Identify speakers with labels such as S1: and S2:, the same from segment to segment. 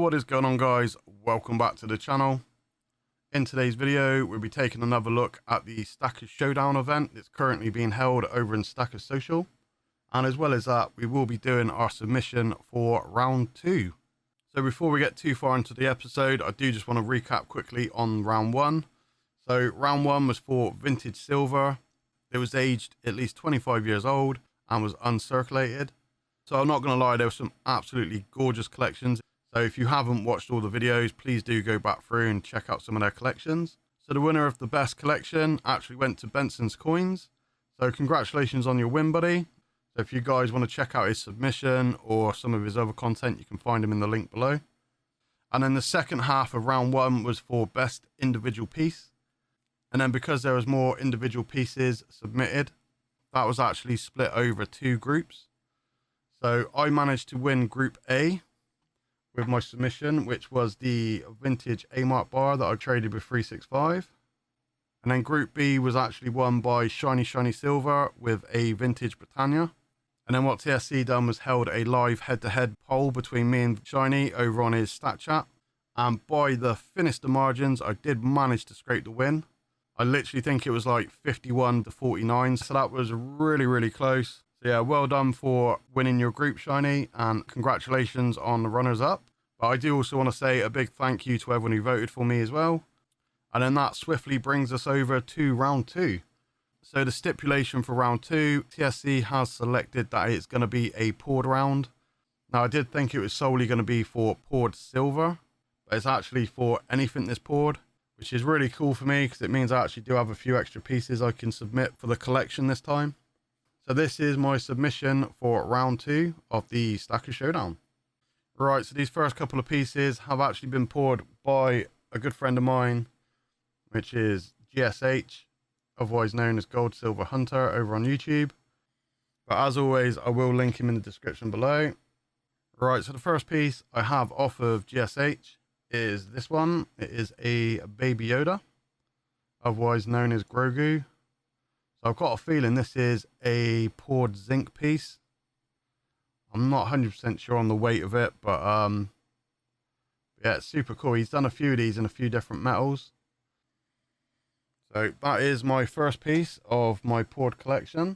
S1: what is going on, guys? Welcome back to the channel. In today's video, we'll be taking another look at the Stackers Showdown event that's currently being held over in Stackers Social. And as well as that, we will be doing our submission for round 2. So before we get too far into the episode, I do just want to recap quickly on round 1. So round 1 was for vintage silver. It was aged at least 25 years old and was uncirculated. So I'm not going to lie, there were some absolutely gorgeous collections. So if you haven't watched all the videos, please do go back through and check out some of their collections. So the winner of the best collection actually went to Benson's Coins. So congratulations on your win, buddy. So if you guys want to check out his submission or some of his other content, you can find him in the link below. And then the second half of round 1 was for best individual piece. And then because there was more individual pieces submitted, that was actually split over 2 groups. So I managed to win Group A with my submission, which was the vintage A-Mark bar that I traded with 365. And then Group B was actually won by Shiny Silver with a vintage Britannia. And then what TSC done was held a live head-to-head poll between me and Shiny over on his stat chat. And by the finish the margins, I did manage to scrape the win. I literally think it was like 51 to 49. So that was really, really close. So yeah, well done for winning your group, Shiny, and congratulations on the runners-up. But I do also want to say a big thank you to everyone who voted for me as well. And then that swiftly brings us over to round 2. So the stipulation for round 2, TSC has selected that it's going to be a poured round. Now I did think it was solely going to be for poured silver, but it's actually for anything that's poured, which is really cool for me because it means I actually do have a few extra pieces I can submit for the collection this time. So this is my submission for round 2 of the Stackers Showdown. Right, so these first couple of pieces have actually been poured by a good friend of mine, which is GSH, otherwise known as Gold Silver Hunter over on YouTube. But as always, I will link him in the description below. Right, so the first piece I have off of GSH is this one. It is a Baby Yoda, otherwise known as Grogu. So I've got a feeling this is a poured zinc piece. I'm not 100% sure on the weight of it, but yeah, it's super cool. He's done a few of these in a few different metals. So that is my first piece of my poured collection.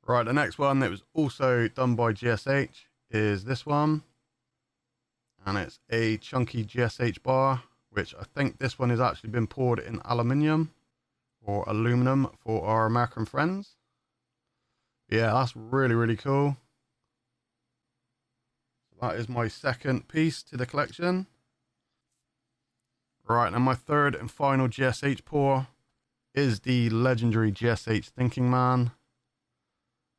S1: Right, the next one that was also done by GSH is this one. And it's a chunky GSH bar, which I think this one has actually been poured in aluminium or aluminum for our American friends. Yeah, that's really, really cool. So that is my second piece to the collection. Right, and my third and final GSH pour is the legendary GSH Thinking Man,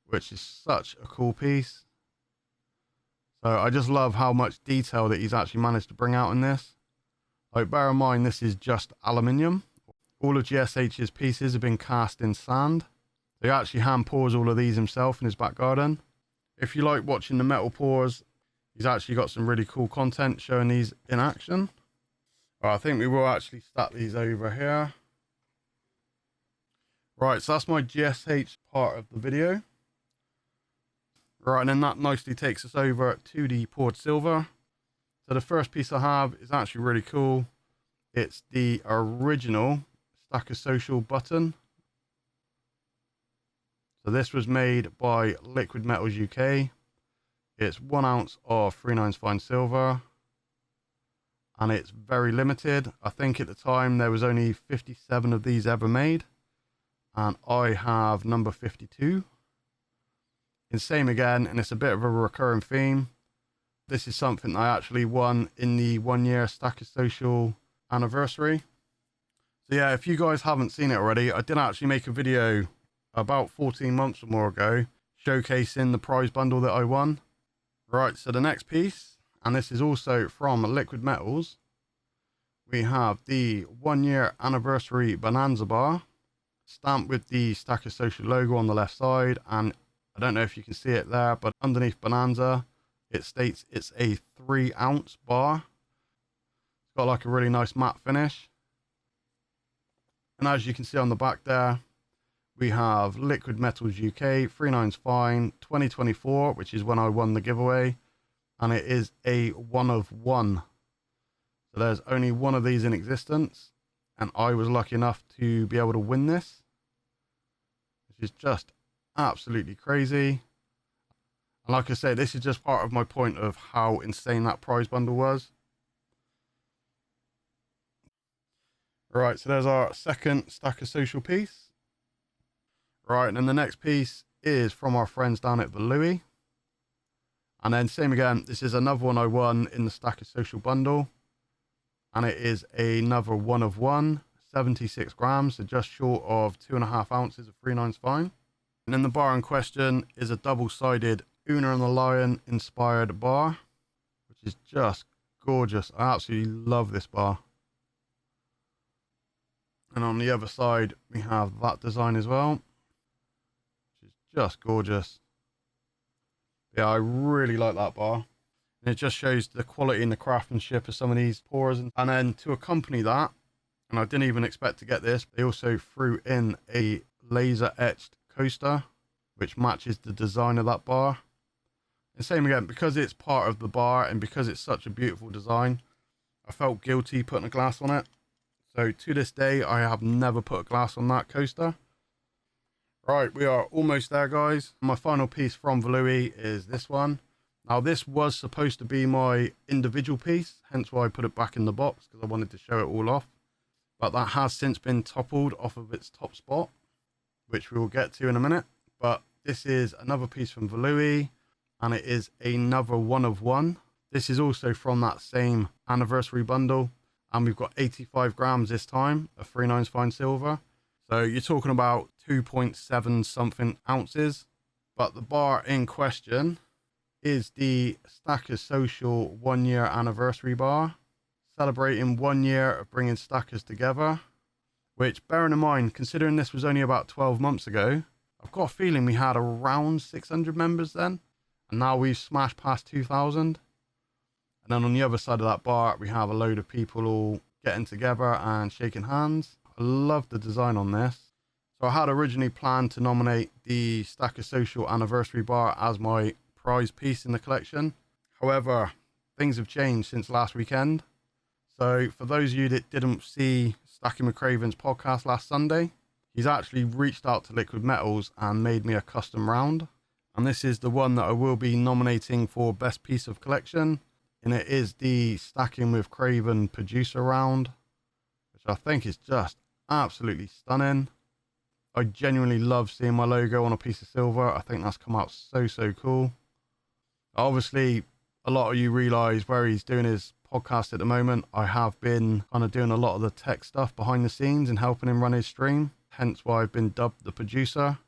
S1: which is such a cool piece. So I just love how much detail that he's actually managed to bring out in this. Like, bear in mind, this is just aluminium. All of GSH's pieces have been cast in sand. He actually hand pours all of these himself in his back garden. If you like watching the metal pours, he's actually got some really cool content showing these in action. Right, I think we will actually stack these over here. Right, so that's my GSH part of the video. Right, and then that nicely takes us over to the poured silver. So the first piece I have is actually really cool. It's the original Stackers Social button. So this was made by Liquid Metals UK. It's 1 ounce of 3/9 fine silver. And it's very limited. I think at the time there was only 57 of these ever made. And I have number 52. And same again, and it's a bit of a recurring theme. This is something I actually won in the 1-year Stackers Social anniversary. So yeah, if you guys haven't seen it already, I did actually make a video about 14 months or more ago showcasing the prize bundle that I won. Right, so the next piece, and this is also from Liquid Metals, we have the 1-year anniversary Bonanza bar, stamped with the Stackers Social logo on the left side, and I don't know if you can see it there, but underneath Bonanza, it states it's a 3 ounce bar. It's got like a really nice matte finish. And as you can see on the back there, we have Liquid Metals UK, 3/9 fine, 2024, which is when I won the giveaway. and it is a 1 of 1. So there's only one of these in existence, and I was lucky enough to be able to win this, which is just absolutely crazy. And like I say, this is just part of my point of how insane that prize bundle was. Right, so there's our second Stack of Social piece. Right, and then the next piece is from our friends down at Volui. And then same again, this is another one I won in the Stack of Social bundle. And it is another 1 of 1, 76 grams, so just short of 2.5 ounces of 3/9 fine. And then the bar in question is a double-sided Una and the Lion inspired bar, which is just gorgeous. I absolutely love this bar. And on the other side, we have that design as well, which is just gorgeous. Yeah, I really like that bar. And it just shows the quality and the craftsmanship of some of these pours. And then to accompany that, and I didn't even expect to get this, they also threw in a laser etched coaster, which matches the design of that bar. And same again, because it's part of the bar and because it's such a beautiful design, I felt guilty putting a glass on it. So to this day, I have never put a glass on that coaster. Right, we are almost there, guys. My final piece from Volui is this one. Now, this was supposed to be my individual piece, hence why I put it back in the box, because I wanted to show it all off. But that has since been toppled off of its top spot, which we will get to in a minute. But this is another piece from Volui, and it is another 1 of 1. This is also from that same anniversary bundle, and we've got 85 grams this time of 3/9 fine silver. So you're talking about 2.7 something ounces. But the bar in question is the Stack of Social 1 year anniversary bar, celebrating 1 year of bringing stackers together, which, bearing in mind, considering this was only about 12 months ago, I've got a feeling we had around 600 members then, and now we've smashed past 2,000. And then on the other side of that bar, we have a load of people all getting together and shaking hands. I love the design on this. So I had originally planned to nominate the Stack of Social anniversary bar as my prize piece in the collection. However, things have changed since last weekend. So for those of you that didn't see Stacking McCraven's podcast last Sunday, he's actually reached out to Liquid Metals and made me a custom round. And this is the one that I will be nominating for best piece of collection. And it is the Stacking with Craven Producer Round, which I think is just absolutely stunning. I genuinely love seeing my logo on a piece of silver. I think that's come out so cool. Obviously, a lot of you realize where he's doing his podcast at the moment. I have been kind of doing a lot of the tech stuff behind the scenes and helping him run his stream. Hence why I've been dubbed the producer.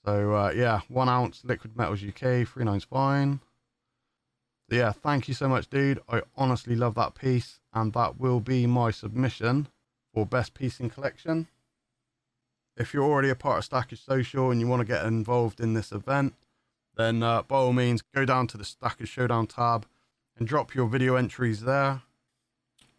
S1: So yeah, 1 ounce Liquid Metals UK, 3/9 fine. So yeah, thank you so much, dude. I honestly love that piece, and that will be my submission for best piece in collection. If you're already a part of Stack of Social and you want to get involved in this event, then by all means, go down to the Stack of Showdown tab and drop your video entries there.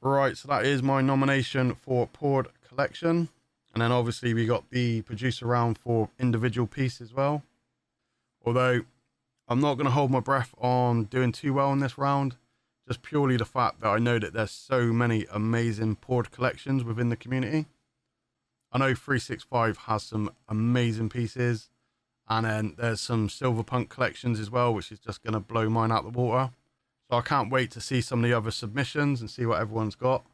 S1: Right, so that is my nomination for poured collection. And then obviously we got the producer round for individual piece as well. Although I'm not going to hold my breath on doing too well in this round, just purely the fact that I know that there's so many amazing poured collections within the community. I know 365 has some amazing pieces, and then there's some Silverpunk collections as well, which is just going to blow mine out the water. So I can't wait to see some of the other submissions and see what everyone's got.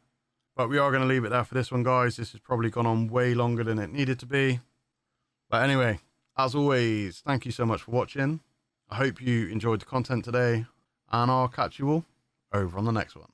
S1: But we are going to leave it there for this one, guys. This has probably gone on way longer than it needed to be. But anyway, as always, thank you so much for watching. I hope you enjoyed the content today, and I'll catch you all over on the next one.